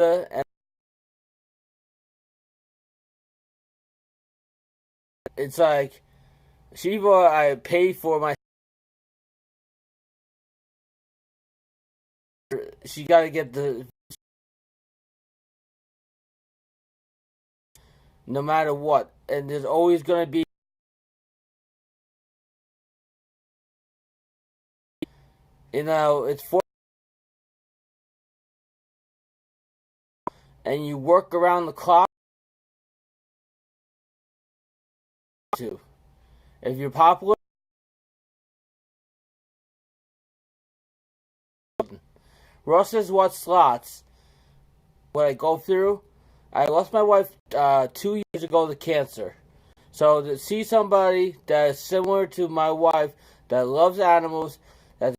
and it's like Shiva I paid for my. She got to get the no matter what, and there's always gonna be. It's for and you work around the clock too. If you're popular, Ross says what slots. What I go through, I lost my wife 2 years ago to cancer. So to see somebody that is similar to my wife that loves animals, that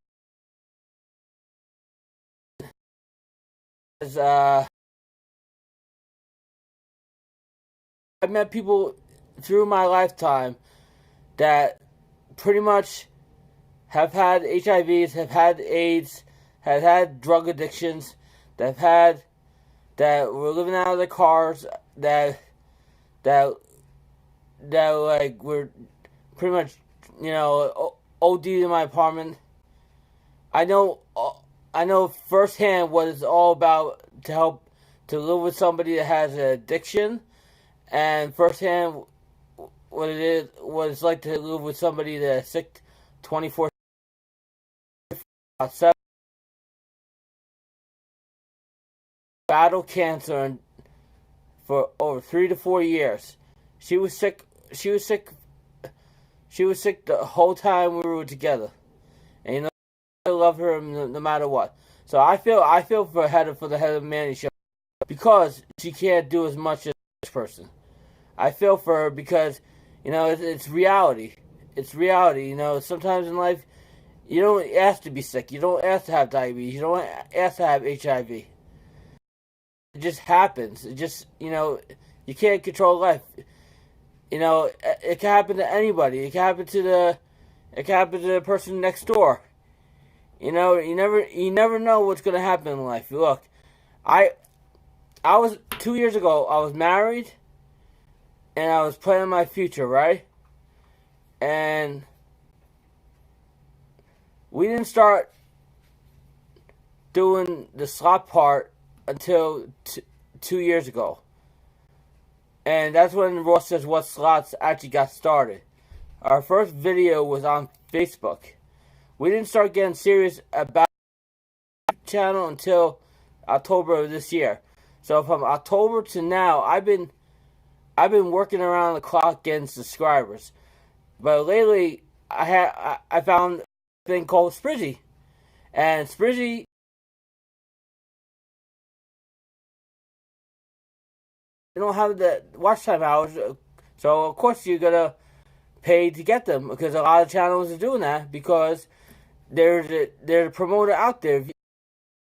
is, I've met people through my lifetime that pretty much have had HIVs, have had AIDS, have had drug addictions, that were living out of their cars, that like were pretty much OD in my apartment. I know firsthand what it's all about to help to live with somebody that has an addiction, and firsthand what it's like to live with somebody that's sick 24/7, battle cancer for over 3 to 4 years. She was sick. She was sick. She was sick the whole time we were together, and I love her no matter what. So I feel for the head of Manny show because she can't do as much as this person. I feel for her because it's reality. It's reality. Sometimes in life you don't ask to be sick. You don't ask to have diabetes. You don't ask to have HIV. It just happens. It just you can't control life. It can happen to anybody. It can happen to the person next door. You never know what's gonna happen in life. Look, I was 2 years ago. I was married, and I was planning my future, right? And we didn't start doing the slot part until 2 years ago. And that's when Ross Says What Slots actually got started. Our first video was on Facebook. We didn't start getting serious about the channel until October of this year. So from October to now, I've been working around the clock getting subscribers. But lately, I found a thing called Sprizzy, and Sprizzy don't have the watch time hours, so of course you're gonna pay to get them because a lot of channels are doing that because there's a promoter out there. If you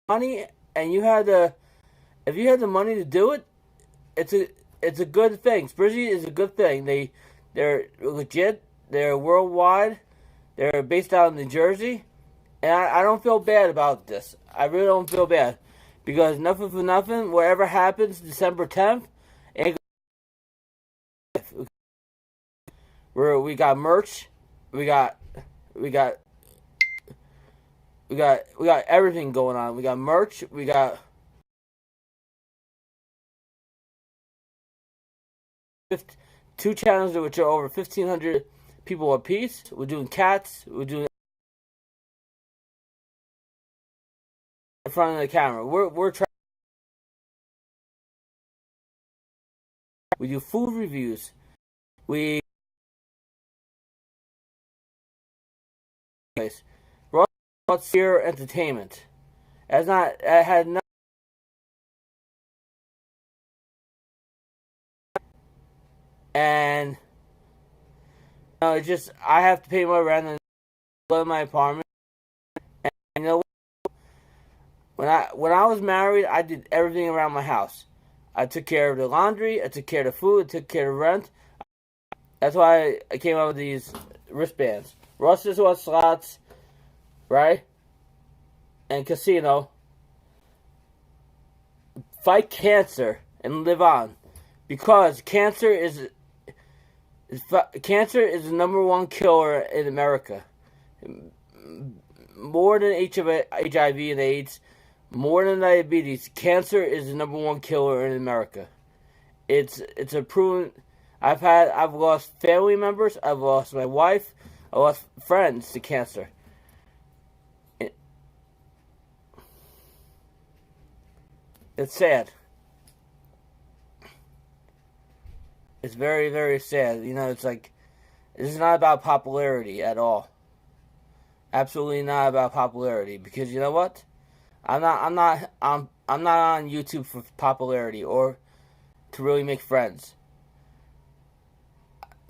have money and if you have the money to do it, it's a good thing. Sprizzy is a good thing. They're legit. They're worldwide. They're based out of New Jersey, and I don't feel bad about this. I really don't feel bad because nothing for nothing. Whatever happens December 10th. We got merch, we got everything going on. We got merch, we got 2 channels which are over 1,500 people apiece. We're doing cats. We're doing in front of the camera. We're trying. We do food reviews. We brought Sear Entertainment. It had no. And it's just I have to pay my rent and live in my apartment. And when I was married, I did everything around my house. I took care of the laundry, I took care of the food, I took care of rent. That's why I came up with these wristbands. Ross Says What Slots, right? And casino. fight cancer and live on, because cancer is the #1 killer in America. More than HIV and AIDS, more than diabetes, cancer is the #1 killer in America. It's a proven. I've lost family members. I've lost my wife. I lost friends to cancer. It's sad. It's very, very sad. You know, it's like, it's not about popularity at all. Absolutely not about popularity, because you know what? I'm not on YouTube for popularity or to really make friends.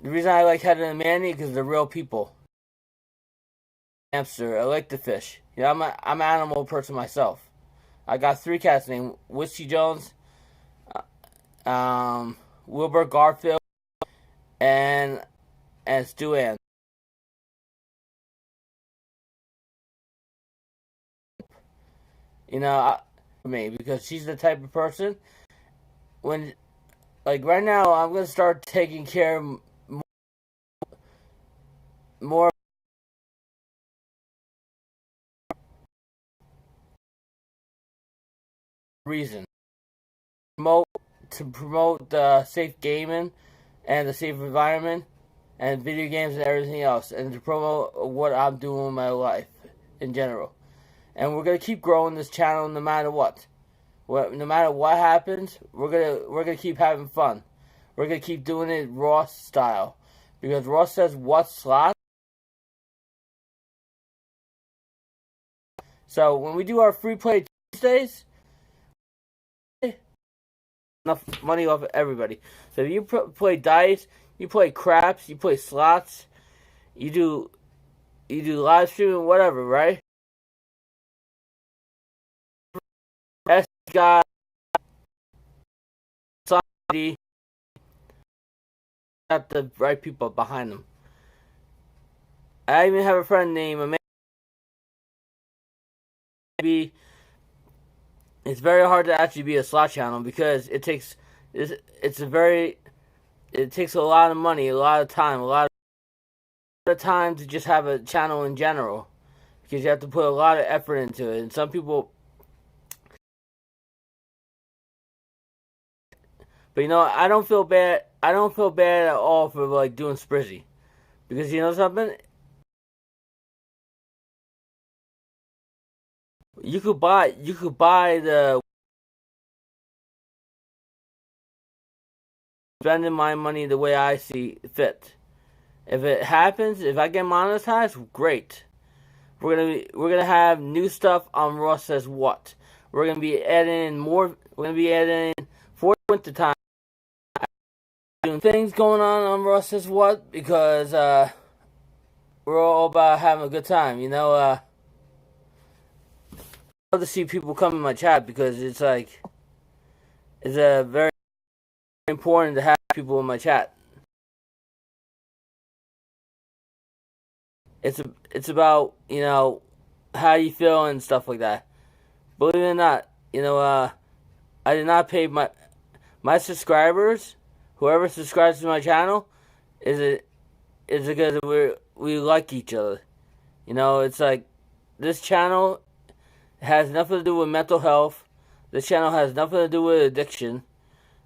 The reason I like Heather and Manny is because they're real people. Hamster, I like the fish. You know, I'm an animal person myself. I got 3 cats named Whiskey Jones, Wilbur Garfield, and Stu Ann. You know, for me, because she's the type of person, when, like right now, I'm gonna start taking care of more reason. To promote the safe gaming and the safe environment and video games and everything else, and to promote what I'm doing in my life in general. And we're gonna keep growing this channel no matter what. No matter what happens, we're gonna keep having fun. We're gonna keep doing it Ross style, because Ross says what slot. So when we do our free play Tuesdays, enough money off of everybody. So if you play dice, you play craps, you play slots, you do live streaming, whatever, right? S guy, somebody, got the right people behind them. I even have a friend named Amanda. It's very hard to actually be a slot channel, because it takes a lot of money, a lot of time, a lot of time to just have a channel in general, because you have to put a lot of effort into it. And some people, but you know, I don't feel bad. I don't feel bad at all for like doing Sprizzy, because you know something. You could buy the spending my money the way I see fit. If it happens, if I get monetized, great. We're gonna have new stuff on Ross Says What. We're gonna be adding more. We're gonna be adding for winter time. Doing things going on Ross Says What, because we're all about having a good time. You know, I love to see people come in my chat, because it's like, it's very important to have people in my chat. It's about, you know, how you feel and stuff like that. Believe it or not, you know, I did not pay my subscribers. Whoever subscribes to my channel is because we like each other. You know, it's like, this channel has nothing to do with mental health. This channel has nothing to do with addiction.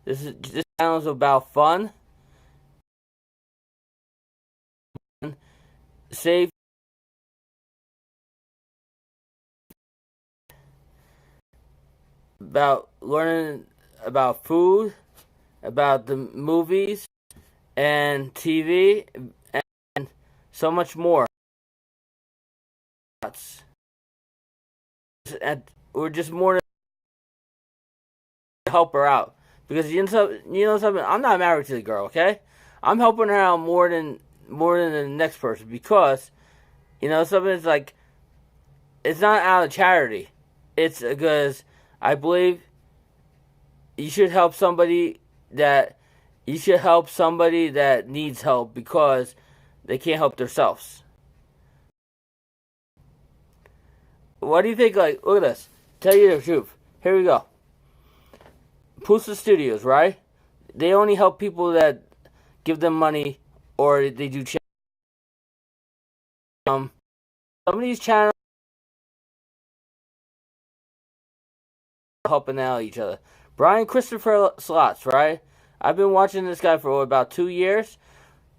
This channel is about fun, safe, about learning about food, about the movies and TV, and so much more. And we're just more to help her out, because you know something. I'm not married to the girl, okay? I'm helping her out more than the next person, because you know something. It's like, it's not out of charity. It's because I believe you should help somebody that needs help, because they can't help themselves. What do you think? Like, look at this. Tell you the truth. Here we go. Pusa Studios, right? They only help people that give them money or they do some of these channels are helping out each other. Brian Christopher Slots, right? I've been watching this guy for about 2 years.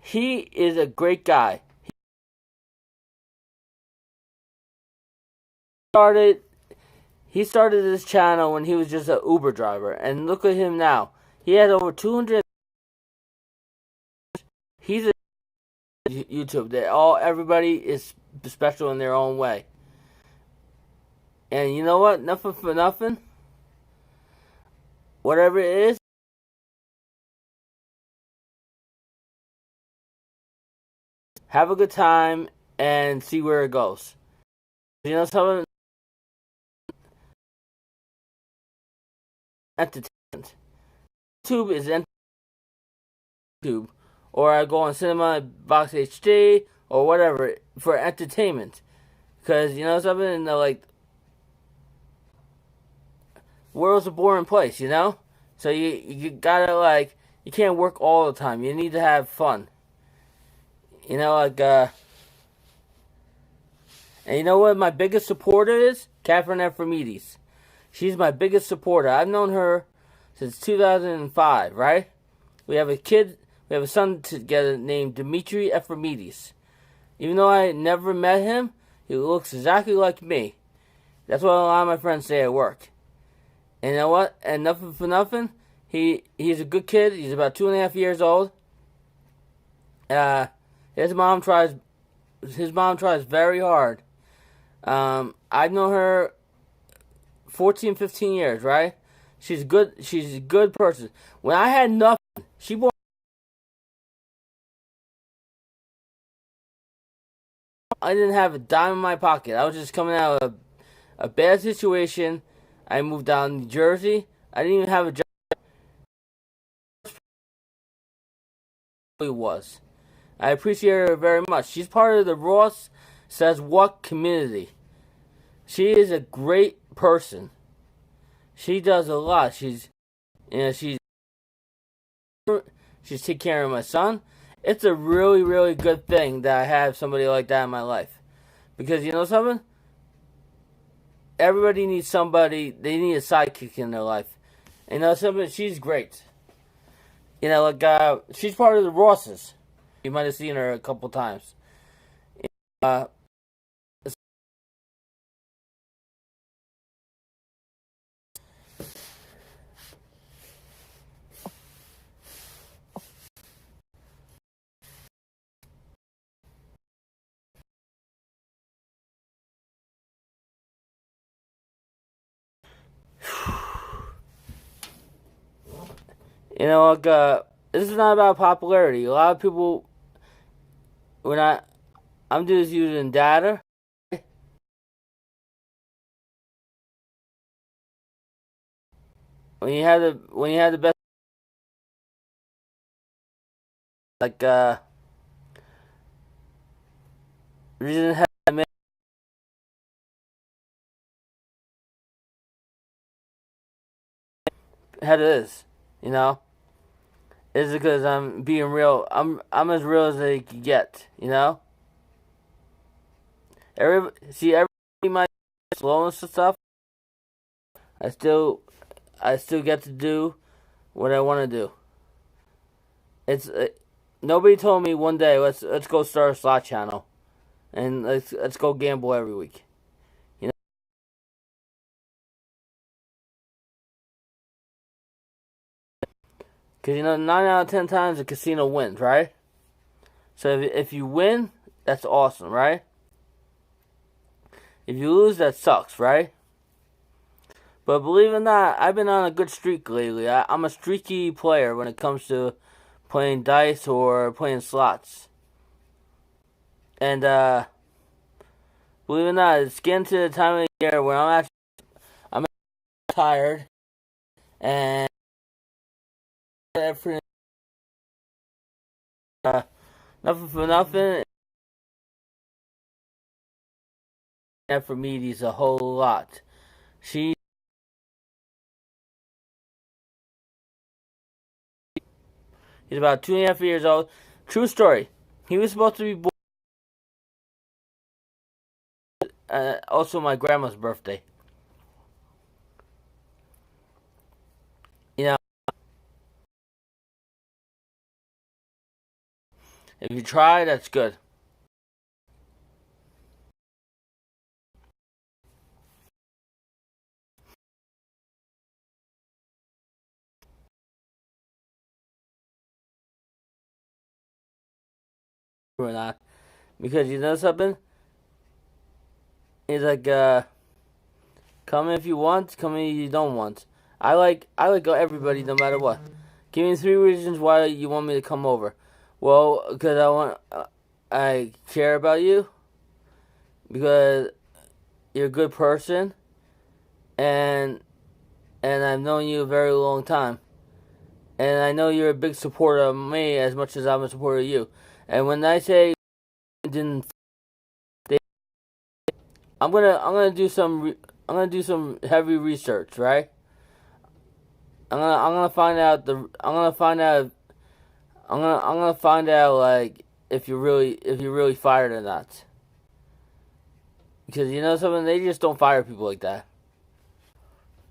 He is a great guy. Started he started this channel when he was just an Uber driver, and look at him now. He has over 200. He's a YouTube. Everybody is special in their own way. And you know what? Nothing for nothing. Whatever it is, have a good time and see where it goes. You know something? Entertainment. YouTube is YouTube, or I go on Cinema Box HD or whatever for entertainment. Because you know something, like, world's a boring place, you know. So you gotta, like, you can't work all the time. You need to have fun. You know, like, and you know what my biggest supporter is? Catherine Ephraimides. She's my biggest supporter. I've known her since 2005, right? We have a son together named Dimitri Ephraimides. Even though I never met him, he looks exactly like me. That's what a lot of my friends say at work. And you know what? And nothing for nothing, he's a good kid. He's about 2.5 years old. His mom tries very hard. I've known her 14, 15 years, right? She's good. She's a good person. When I had nothing, she bought. I didn't have a dime in my pocket. I was just coming out of a bad situation. I moved down to New Jersey. I didn't even have a job. It was. I appreciate her very much. She's part of the Ross Says What community. She is a great person. She does a lot. She's taking care of my son. It's a really, really good thing that I have somebody like that in my life. Because you know something? Everybody needs somebody. They need a sidekick in their life. And you know something? She's great. You know, like, she's part of the Rosses. You might have seen her a couple times. Uh, you know, like, this is not about popularity. A lot of people, I'm just using data. When you have the best, like, reason how it is, you know, is because I'm being real. I'm as real as they can get, you know. Everybody might slowness and stuff. I still get to do what I want to do. It's nobody told me one day let's go start a slot channel, and let's go gamble every week. You know, because you know 9 out of 10 times the casino wins, right? So if you win, that's awesome, right? If you lose, that sucks, right? But believe it or not, I've been on a good streak lately. I'm a streaky player when it comes to playing dice or playing slots. And believe it or not, it's getting to the time of the year where I'm tired and for nothing for nothing. And for me, these a whole lot. She He's about 2.5 years old. True story. He was supposed to be born also my grandma's birthday. You know, if you try, that's good. Or not. Because you know something? It's like, come if you want, come if you don't want. I like everybody no matter what. Give me 3 reasons why you want me to come over. Well, because I care about you. Because you're a good person, and I've known you a very long time, and I know you're a big supporter of me as much as I'm a supporter of you. And when I say didn't, I'm gonna do some heavy research, right? I'm gonna find out I'm gonna find out like if you're really fired or not. Because you know something, they just don't fire people like that.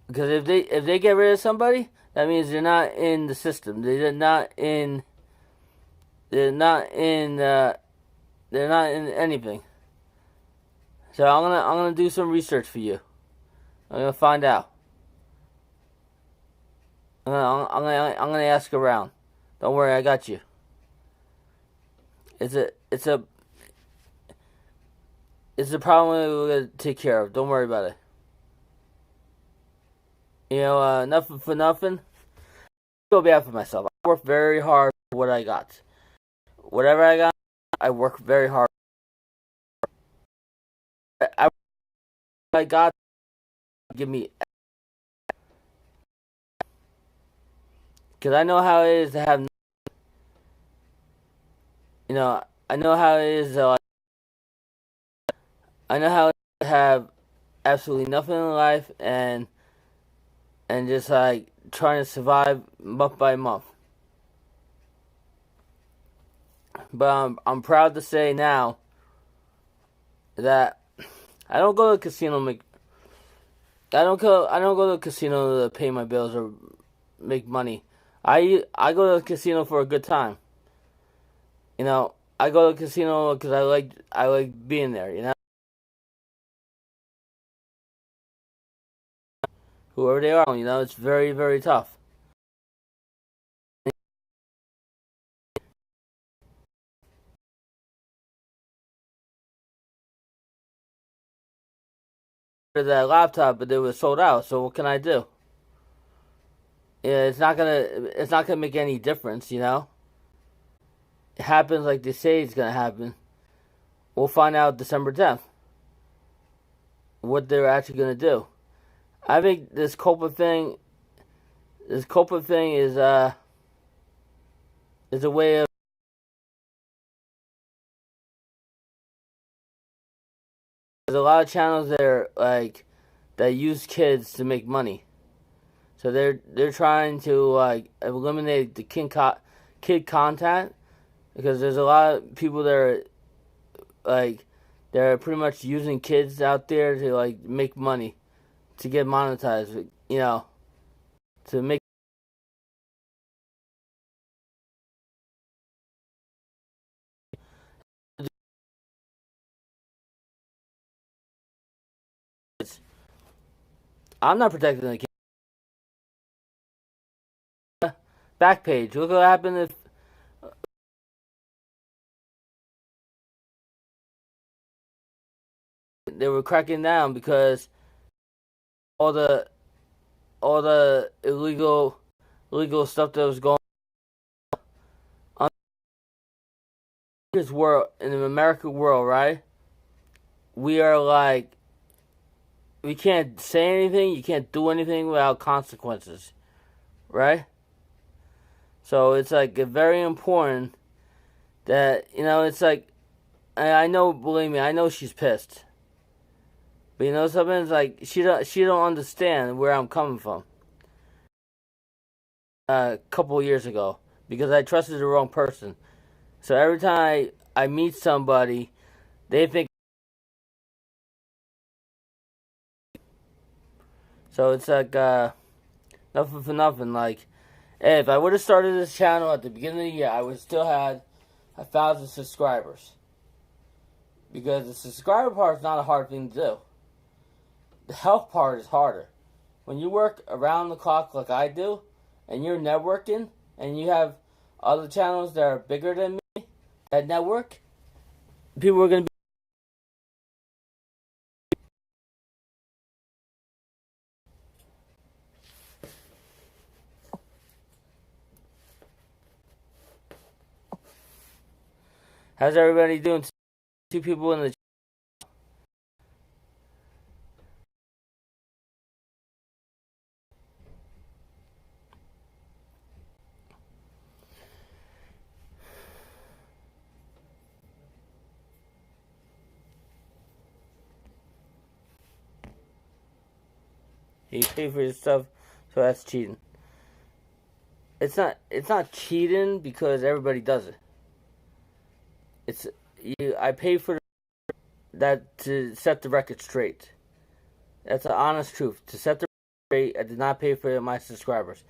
Because if they get rid of somebody, that means they're not in the system. They're not in they're not in anything. So I'm gonna do some research for you. I'm gonna find out. I'm gonna ask around. Don't worry, I got you. It's a it's a it's a problem we're gonna take care of. Don't worry about it. You know, nothing for nothing. I feel bad for myself. I work very hard for what I got. Whatever I got, I work very hard. I got give me because I know how it is to have. You know, I know how it is. I know how it is to have absolutely nothing in life and just like trying to survive month by month. But I'm proud to say now that I don't go to the casino make I don't go to the casino to pay my bills or make money. I go to the casino for a good time. You know, I go to the casino because I like being there. You know, whoever they are. You know, it's very tough. That laptop, but it was sold out. So what can I do? Yeah, it's not gonna make any difference. You know, it happens like they say it's gonna happen. We'll find out December 10th what they're actually gonna do. I think this Copa thing is a way of there's a lot of channels there like that use kids to make money. So they're trying to like eliminate the kid content because there's a lot of people that are like they're pretty much using kids out there to like make money to get monetized. You know, to make kids. I'm not protecting the kids. Back page. Look what happened if they were cracking down because all the all the illegal stuff that was going on in this world in the American world, right? We are like we can't say anything, you can't do anything without consequences, right? So it's like very important that you know it's like I know, believe me, I know she's pissed, but you know something, it's like she don't understand where I'm coming from. A couple years ago, because I trusted the wrong person. So every time I meet somebody, they think. So it's like nothing for nothing. Like, hey, if I would have started this channel at the beginning of the year, I would still had 1,000 subscribers. Because the subscriber part is not a hard thing to do. The health part is harder. When you work around the clock like I do, and you're networking, and you have other channels that are bigger than me that network, people are going to be. How's everybody doing? Two people in the. You pay for your stuff, so that's cheating. It's not cheating because everybody does it. It's I pay for that to set the record straight. That's the honest truth. To set the record straight, I did not pay for my subscribers.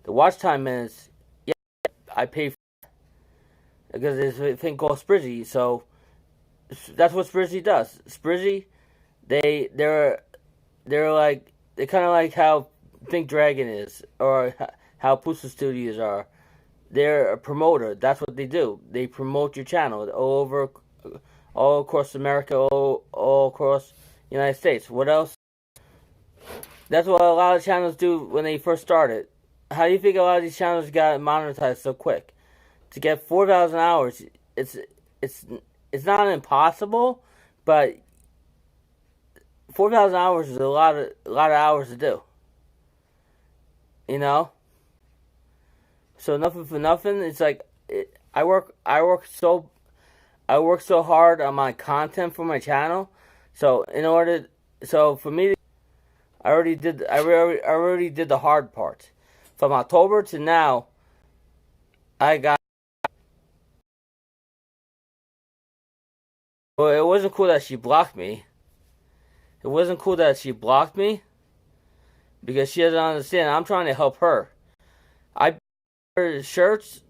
The watch time is, yeah, I pay for it because there's a thing called Sprizzy. So that's what Sprizzy does. Sprizzy, they're like they kind of like how Pink Dragon is or how Pusa Studios are. They're a promoter. That's what they do. They promote your channel all across America, all across the United States. What else? That's what a lot of channels do when they first started. How do you think a lot of these channels got monetized so quick? To get 4,000 hours, it's not impossible, but 4,000 hours is a lot of hours to do. You know. So nothing for nothing. It's like I work so hard on my content for my channel. So for me, I already did the hard part. From October to now, I got. Well, it wasn't cool that she blocked me. It wasn't cool that she blocked me because she doesn't understand. I'm trying to help her. I buy her shirts.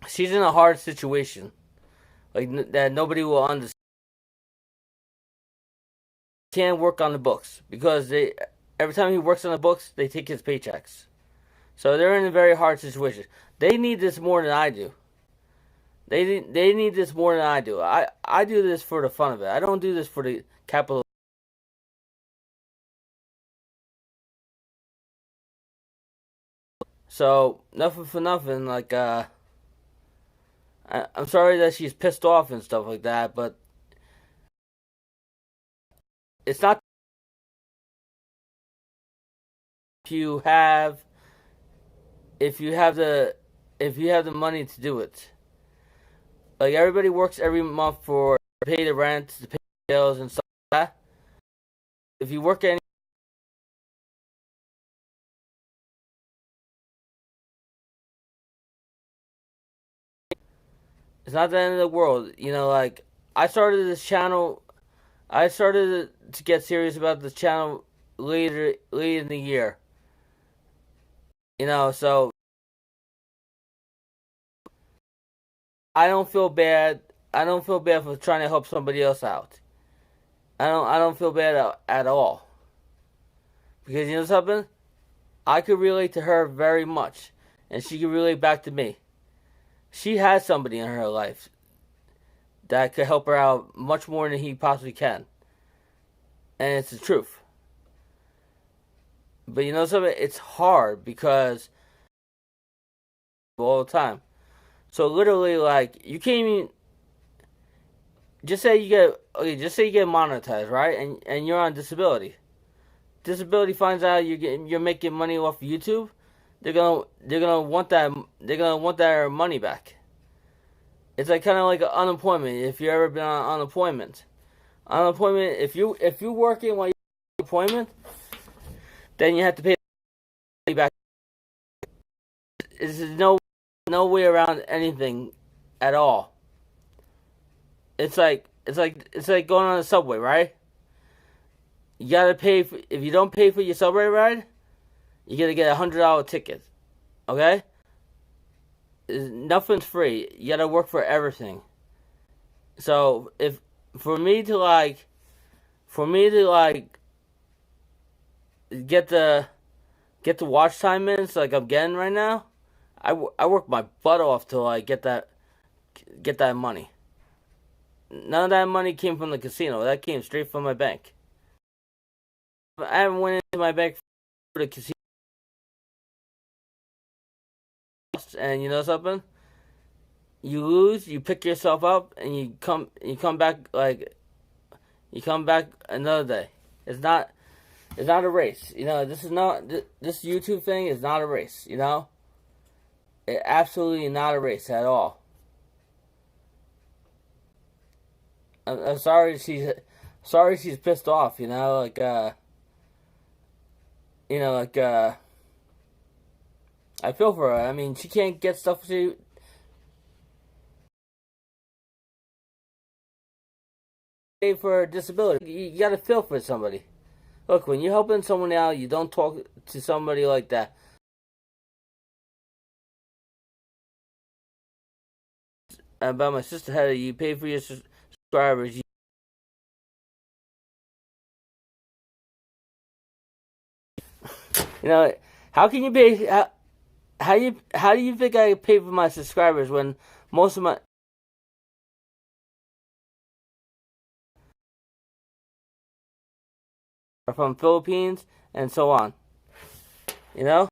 She's in a hard situation, like that nobody will understand. Can't work on the books because every time he works on the books, they take his paychecks. So they're in a very hard situation. They need this more than I do. They need this more than I do. I do this for the fun of it. I don't do this for the capital. So nothing for nothing. Like I'm sorry that she's pissed off and stuff like that, but it's not. If you have if you have the money to do it. Like everybody works every month for pay the rent, to pay the bills and stuff like that. If you work any, it's not the end of the world. You know, like I started this channel. I started to get serious about this channel later in the year. You know, so I don't feel bad. I don't feel bad for trying to help somebody else out. I don't feel bad at all because you know something. I could relate to her very much, and she could relate back to me. She has somebody in her life that could help her out much more than he possibly can, and it's the truth. But you know something? It's hard because all the time. So literally, like you can't even just say you get monetized, right? And you're on disability. Disability finds out you're making money off of YouTube. They're gonna want that money back. It's like kind of like unemployment. If you ever been on unemployment, if you're working while you're on unemployment, then you have to pay back. There's no way around anything at all. It's like going on a subway, right? You gotta pay for, if you don't pay for your subway ride, you gotta get $100 ticket. Okay? Nothing's free. You gotta work for everything. So if for me to like get the watch time in, so like I'm getting right now, I work my butt off to like get that money. None of that money came from the casino. That came straight from my bank. I haven't went into my bank for the casino, and you know something? You lose, you pick yourself up, and you come back another day. It's not a race. You know, this YouTube thing is not a race. You know, it absolutely not a race at all. I'm sorry she's pissed off. I feel for her. I mean, she can't get stuff she pay for disability. You gotta feel for somebody. Look, when you're helping someone out, you don't talk to somebody like that. About my sister Heather, you pay for your subscribers. You know, how can you pay? How do you think I pay for my subscribers when most of my are from Philippines and so on? You know,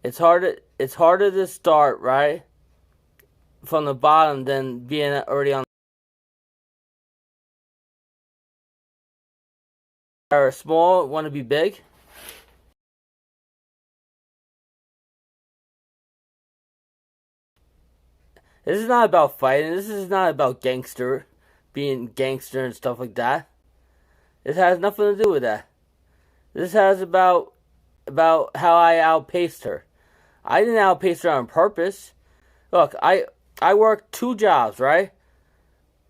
it's harder to start right from the bottom than being already on. Are small, want to be big. This is not about fighting. This is not about being gangster and stuff like that. This has nothing to do with that. This has about how I outpaced her. I didn't outpace her on purpose. Look, I work 2 jobs, right?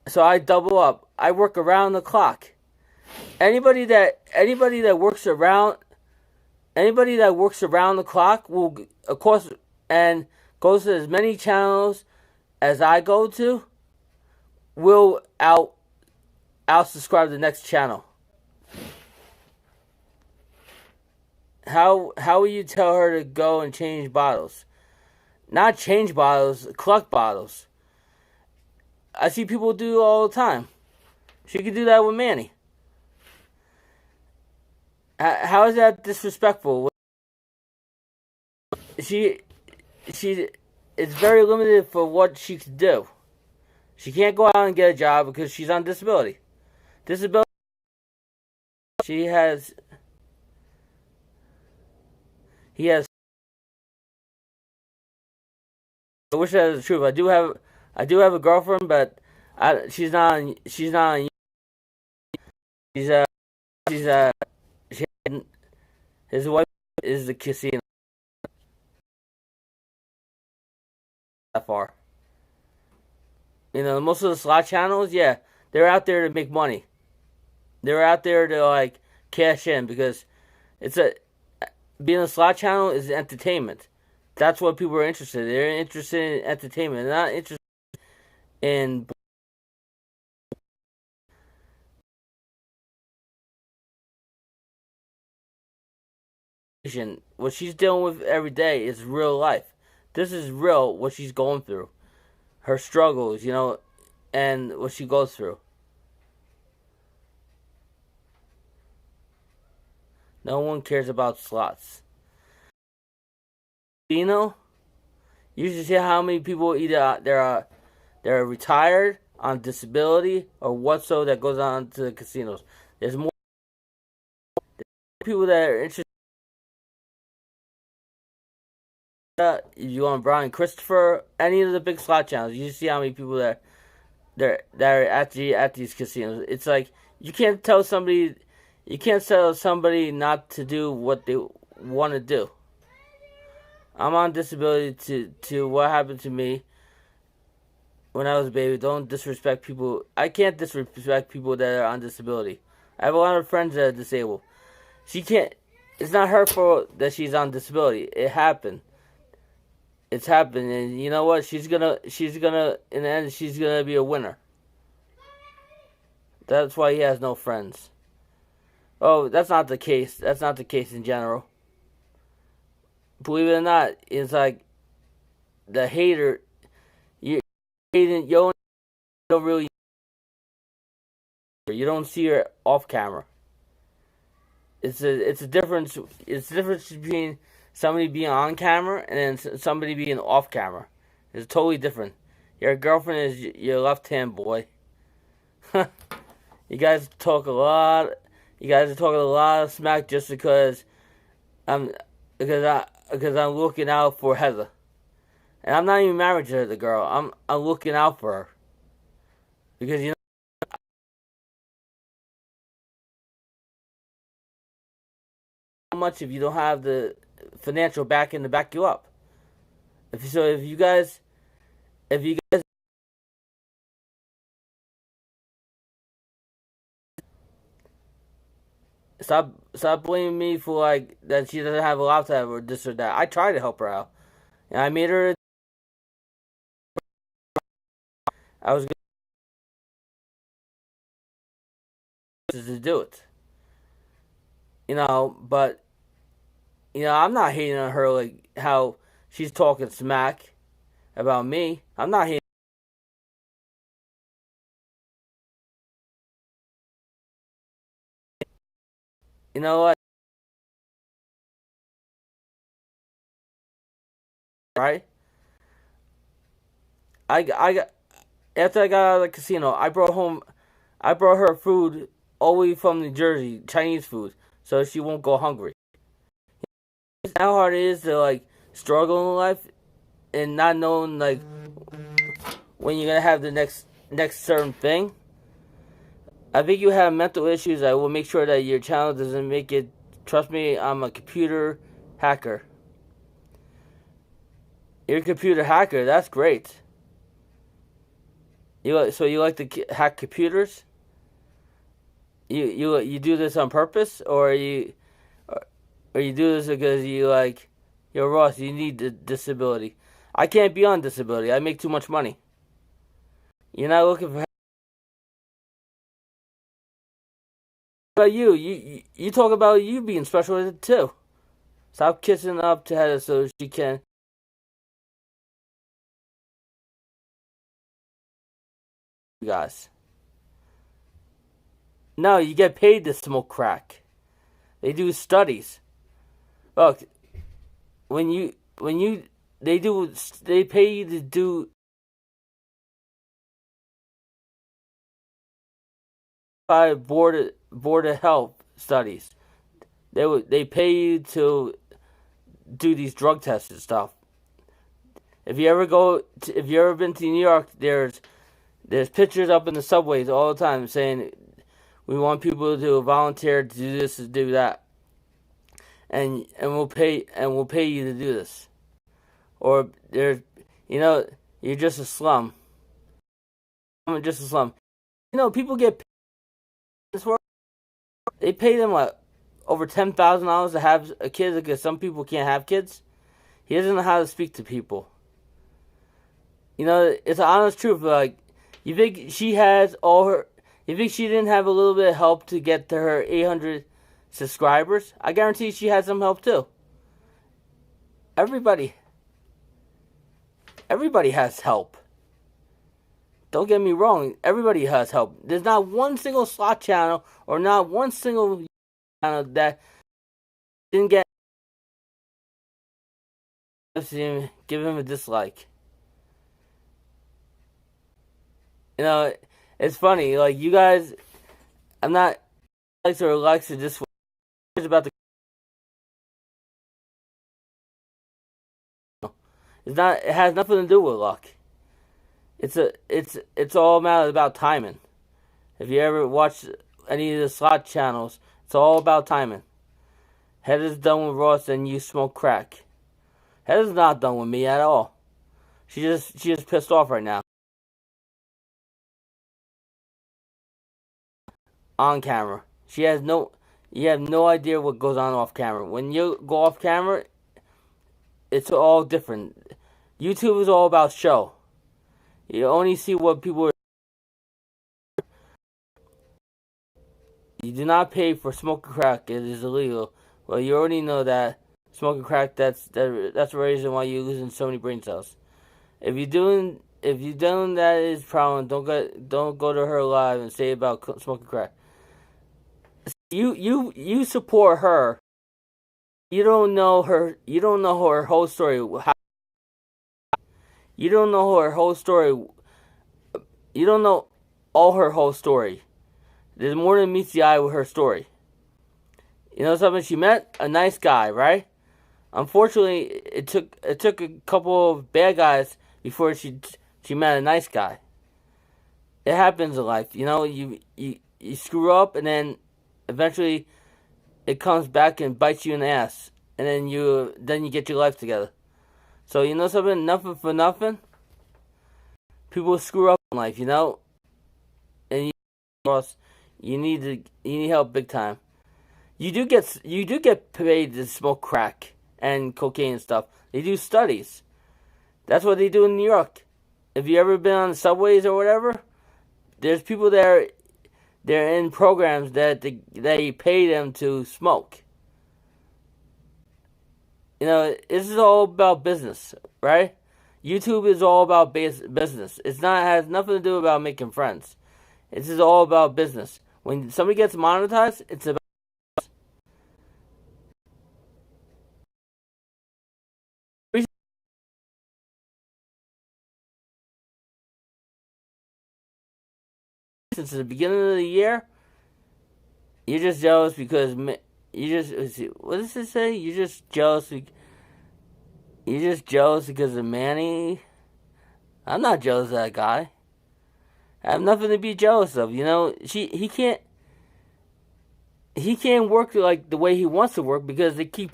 So I double up. I work around the clock. Anybody that works around the clock will, of course, and goes to as many channels as I go to, will out subscribe the next channel. How will you tell her to go and change bottles? Not change bottles, collect bottles. I see people do it all the time. She could do that with Manny. How is that disrespectful? She it's very limited for what she can do. She can't go out and get a job because she's on disability. Disability. She has. He has. I wish that was the truth. I do have a girlfriend, but she's not. She's not. She's She's She, his wife is the casino that far. You know, most of the slot channels, yeah, they're out there to make money. They're out there to like cash in because it's a being a slot channel is entertainment. That's what people are interested in. They're interested in entertainment. They're not interested in what she's dealing with every day is real life. This is real what she's going through. Her struggles, you know, and what she goes through. No one cares about slots. You know, you should see how many people either they're retired on disability or whatsoever that goes on to the casinos. There's more people that are interested. If you want Brian Christopher, any of the big slot channels, you see how many people there they're actually at these casinos. It's like you can't tell somebody not to do what they want to do. I'm on disability to what happened to me when I was a baby. Don't disrespect people. I can't disrespect people that are on disability. I have a lot of friends that are disabled. She can't. It's not her fault that she's on disability. It happened. It's happened, and you know what? She's gonna. In the end, she's gonna be a winner. That's why he has no friends. Oh, that's not the case. That's not the case in general. Believe it or not, it's like the hater. You hating. You don't really. You don't see her off camera. It's a difference. It's a difference between somebody being on camera and then somebody being off camera. It's totally different. Your girlfriend is your left hand boy. You guys talk a lot. You guys are talking a lot of smack just I'm because I'm looking out for Heather, and I'm not even married to the girl. I'm looking out for her because you know how much if you don't have the financial backing to back you up. If you guys stop blaming me for like that she doesn't have a laptop or this or that. I tried to help her out, and I made her. I was going to do it, but I'm not hating on her like how she's talking smack about me. I'm not hating. You know what? Right? I got after I got out of the casino, I brought her food all the way from New Jersey, Chinese food, so she won't go hungry. How hard it is to like struggle in life and not knowing like when you're gonna have the next certain thing. I think you have mental issues. I will make sure that your channel doesn't make it. Trust me, I'm a computer hacker. You're a computer hacker. That's great. You like to hack computers? You do this on purpose, or you do this because you like, yo Ross, you need the disability. I can't be on disability. I make too much money. You're not looking for. About you talk about you being special too. Stop kissing up to Heather so she can. You guys. No, you get paid to smoke crack. They do studies. Look, when you they pay you to do by board of health studies. They pay you to do these drug tests and stuff. If you ever been to New York, there's pictures up in the subways all the time saying we want people to volunteer to do this, to do that, and we'll pay you to do this. Or there's you know you're just a slum. I'm just a slum. People get paid this work. They pay them what over $10,000 to have a kid because some people can't have kids. He doesn't know how to speak to people. It's an honest truth. Like, you think she has all her? You think she didn't have a little bit of help to get to her 800 subscribers? I guarantee she had some help too. Everybody, everybody has help. Don't get me wrong. Everybody has help. There's not one single slot channel or not one single channel that didn't give him a dislike. You know, it's funny. Like, you guys, I'm not likes or likes or this. It's about the. It's not. It has nothing to do with luck. It's all about timing. If you ever watch any of the slot channels, it's all about timing. Heather's done with Ross and you smoke crack. Heather's not done with me at all. She just pissed off right now. On camera. You have no idea what goes on off camera. When you go off camera, it's all different. YouTube is all about show. You only see what people are. You do not pay for smoking crack. It is illegal. Well, you already know that smoking crack. That's the reason why you're losing so many brain cells. If you doing that is problem, don't go to her live and say about smoking crack. You support her. You don't know her. You don't know her whole story. You don't know her whole story. You don't know all her whole story. There's more than meets the eye with her story. You know something? She met a nice guy, right? Unfortunately, it took a couple of bad guys before she met a nice guy. It happens in life, you know. You screw up, and then eventually it comes back and bites you in the ass, and then you get your life together. So you know something? Nothing for nothing. People screw up in life, you know, and you need help big time. You do get paid to smoke crack and cocaine and stuff. They do studies. That's what they do in New York. If you ever been on the subways or whatever, there's people there. They're in programs that they pay them to smoke. You know, this is all about business, right? YouTube is all about business. Has nothing to do about making friends. This is all about business. When somebody gets monetized, it's about since the beginning of the year. You're just jealous because what does it say? You're just jealous. You're just jealous because of Manny. I'm not jealous of that guy. I have nothing to be jealous of. You know, he can't work like the way he wants to work because they keep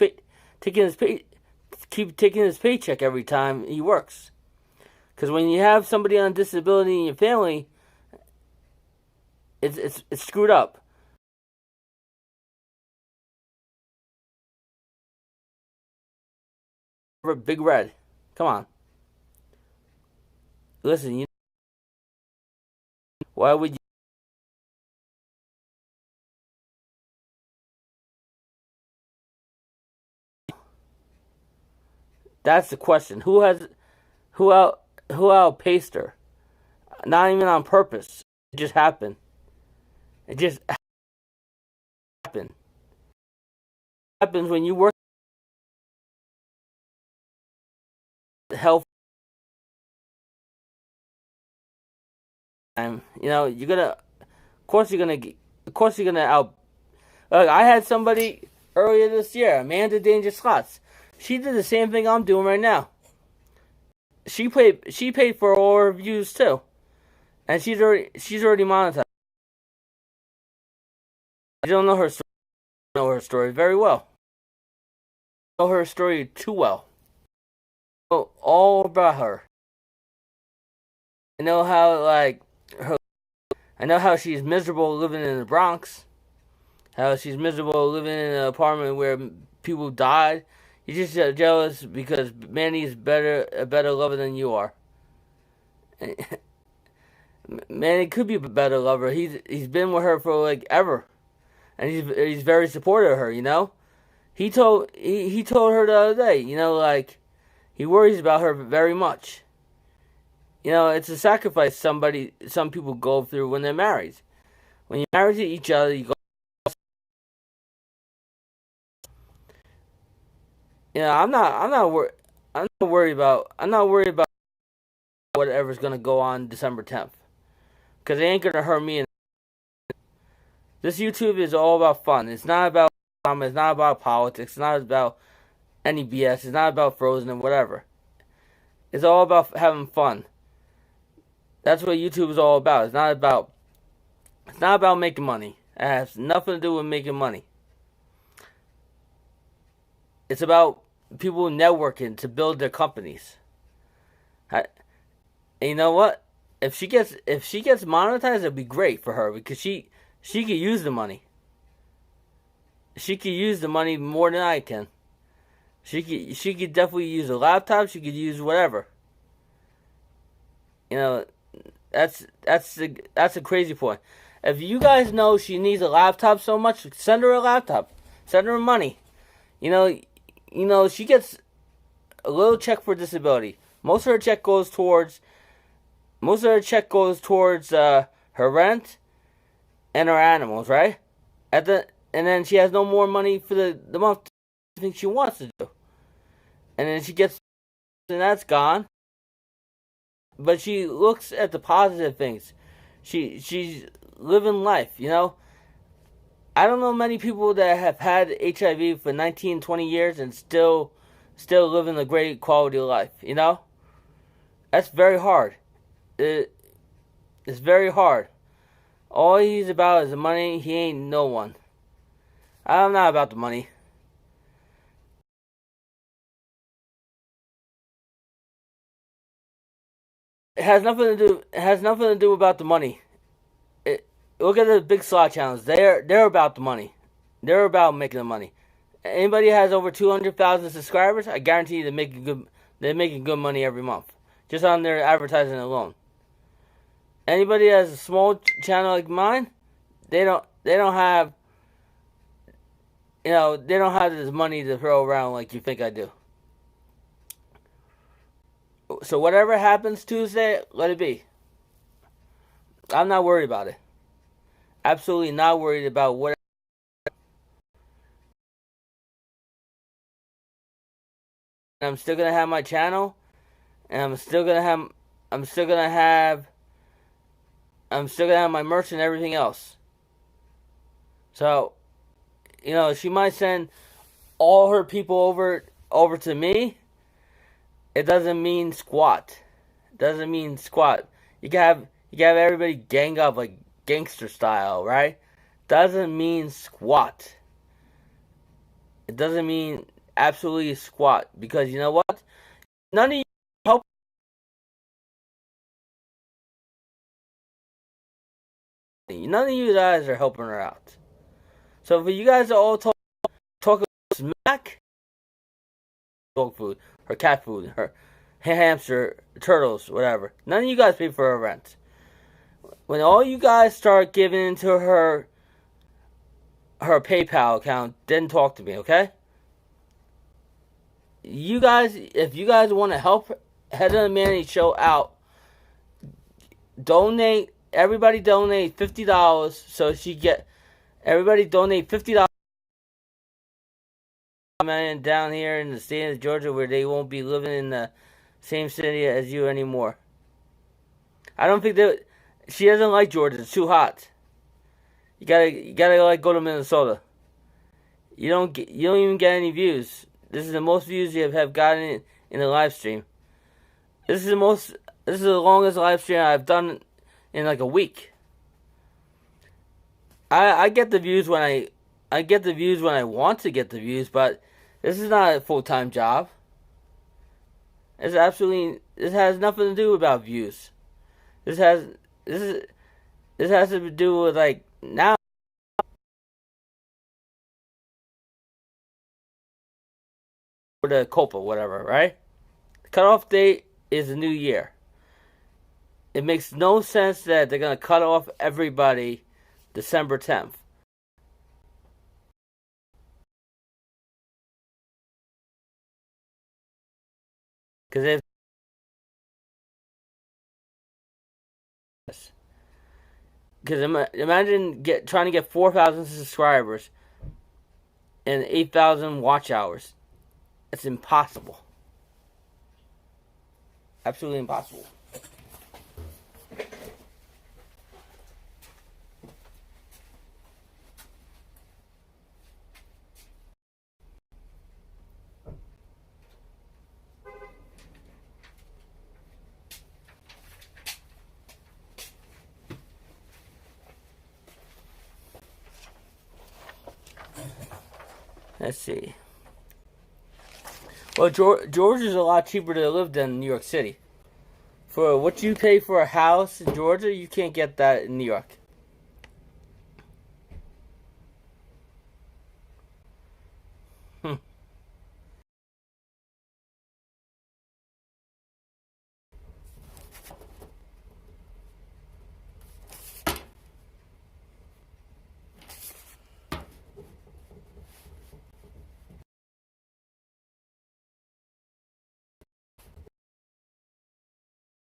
taking his paycheck every time he works. Because when you have somebody on disability in your family, it's screwed up. Big Red, come on. Listen, why would you? That's the question. Who outpaced her? Not even on purpose. It just happened. It just happened. It happens when you work health. You know, of course you're gonna out. I had somebody earlier this year, Amanda Danger Slots. She did the same thing I'm doing right now. She paid for all her views too, and she's already monetized. I don't know her story. I know her story very well. I know her story too well. I know all about her. I know how her. I know how she's miserable living in the Bronx. How she's miserable living in an apartment where people died. You're just jealous because Manny's a better lover than you are. Manny could be a better lover. He's been with her for like ever, and he's very supportive of her. You know, he told her the other day. You know, like he worries about her very much. You know, it's a sacrifice some people go through when they're married. When you're married to each other, you go. You know, I'm not worried about whatever's gonna go on December 10th, because it ain't gonna hurt me. This YouTube is all about fun. It's not about drama. It's not about politics. It's not about any BS. It's not about Frozen and whatever. It's all about having fun. That's what YouTube is all about. It's not about making money. It has nothing to do with making money. It's about people networking to build their companies. And you know what? If she gets monetized, it'd be great for her because she could use the money. She could use the money more than I can. She could definitely use a laptop. She could use whatever. You know, that's a crazy point. If you guys know she needs a laptop so much, send her a laptop. Send her money. You know, she gets a little check for disability. Most of her check goes towards her rent and her animals, right? And then she has no more money for the month to think she wants to do. And then she gets, and that's gone. But she looks at the positive things. She's living life, you know. I don't know many people that have had HIV for 19, 20 years and still living a great quality of life, you know? That's very hard. It's very hard. All he's about is the money. He ain't no one. I'm not about the money. It has nothing to do about the money. Look at the Big Slot channels. They're about the money. They're about making the money. Anybody has over 200,000 subscribers, I guarantee you they're making good money every month just on their advertising alone. Anybody that has a small channel like mine, they don't have they don't have this money to throw around like you think I do. So whatever happens Tuesday, let it be. I'm not worried about it. Absolutely not worried about what. I'm still gonna have my channel, and I'm still gonna have my merch and everything else. So, she might send all her people over to me. It doesn't mean squat. It doesn't mean squat. You can have everybody gang up like gangster style, right? Doesn't mean squat. It doesn't mean absolutely squat because you know what? None of you help. None of you guys are helping her out. So if you guys are all talking smack, dog food, her cat food, her hamster, turtles, whatever. None of you guys pay for her rent. When all you guys start giving into her PayPal account, then talk to me, okay? You guys, if you guys want to help Head of the Manny show out, donate. Everybody donate $50 so everybody donate $50 man down here in the state of Georgia where they won't be living in the same city as you anymore. I don't think that she doesn't like Georgia. It's too hot. You gotta like go to Minnesota. You don't even get any views. This is the most views you have gotten in the live stream. This is the longest live stream I've done in like a week. I get the views when I get the views when I want to get the views, but this is not a full-time job. This has nothing to do about views. This has to do with like now for the COPA, whatever, right? The cutoff date is the new year. It makes no sense that they're gonna cut off everybody December 10th. Because imagine trying to get 4,000 subscribers and 8,000 watch hours. It's impossible. Absolutely impossible. Let's see. Well, Georgia's a lot cheaper to live than New York City. For what you pay for a house in Georgia, you can't get that in New York.